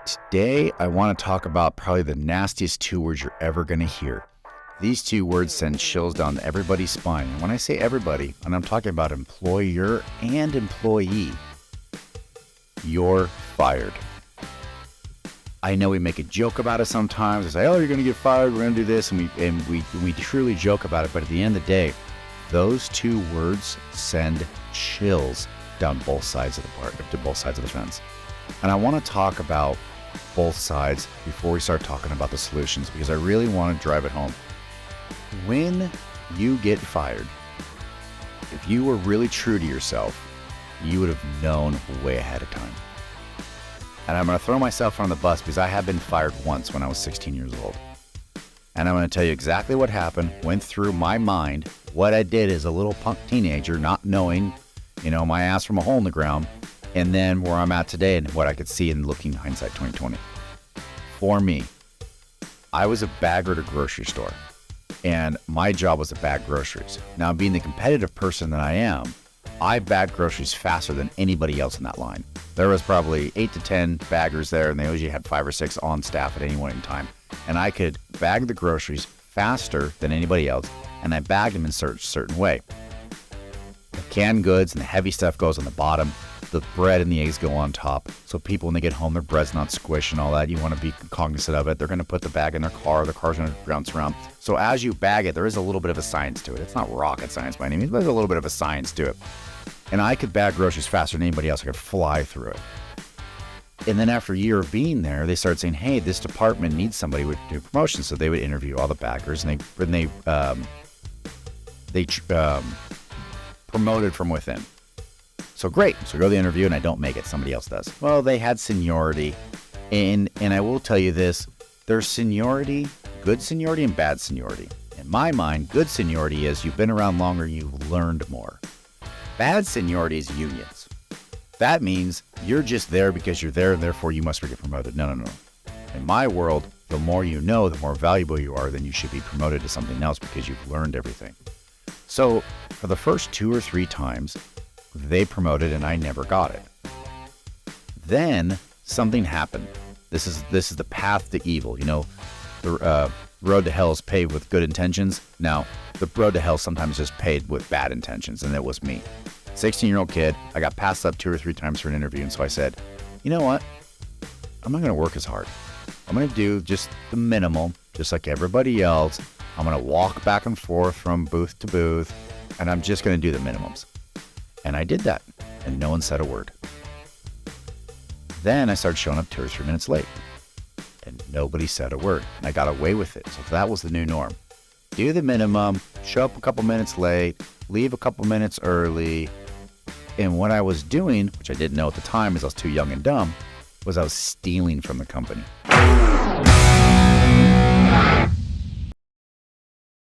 Today, I want to talk about probably the nastiest two words you're ever going to hear. These two words send chills down everybody's spine. And when I say everybody, and I'm talking about employer and employee, you're fired. I know we make a joke about it sometimes. I say, oh, you're going to get fired. We're going to do this. And we truly joke about it. But at the end of the day, those two words send chills down both sides of the fence. And I want to talk about both sides before we start talking about the solutions, because I really want to drive it home. When you get fired, if you were really true to yourself, you would have known way ahead of time. And I'm going to throw myself on the bus because I have been fired once when I was 16 years old. And I'm going to tell you exactly what happened, went through my mind, what I did as a little punk teenager, not knowing, my ass from a hole in the ground, and then where I'm at today and what I could see in looking hindsight 2020. For me, I was a bagger at a grocery store, and my job was to bag groceries. Now, being the competitive person that I am, I bagged groceries faster than anybody else in that line. There was probably 8 to 10 baggers there, and they usually had 5 or 6 on staff at any one time. And I could bag the groceries faster than anybody else, and I bagged them in a certain way. The canned goods and the heavy stuff goes on the bottom. The bread and the eggs go on top. So people, when they get home, their bread's not squished and all that. You want to be cognizant of it. They're going to put the bag in their car. The car's going to bounce around. So as you bag it, there is a little bit of a science to it. It's not rocket science by any means, but there's a little bit of a science to it. And I could bag groceries faster than anybody else. I could fly through it. And then after a year of being there, they started saying, hey, this department needs somebody to do promotions. So they would interview all the baggers, and they promoted from within. So great. So I go to the interview and I don't make it. Somebody else does. Well, they had seniority. And I will tell you this, there's seniority, good seniority and bad seniority. In my mind, good seniority is you've been around longer, you've learned more. Bad seniority is unions. That means you're just there because you're there and therefore you must get promoted. No. In my world, the more you know, the more valuable you are, then you should be promoted to something else because you've learned everything. So for the first 2 or 3 times, they promoted and I never got it. Then something happened. This is the path to evil. The road to hell is paved with good intentions. Now, the road to hell sometimes is paved with bad intentions, and that was me. 16-year-old kid. I got passed up 2 or 3 times for an interview, and so I said, you know what? I'm not going to work as hard. I'm going to do just the minimum, just like everybody else. I'm going to walk back and forth from booth to booth, and I'm just going to do the minimums. And I did that, and no one said a word. Then I started showing up 2 or 3 minutes late, and nobody said a word. And I got away with it, so that was the new norm. Do the minimum, show up a couple minutes late, leave a couple minutes early. And what I was doing, which I didn't know at the time as I was too young and dumb, was I was stealing from the company.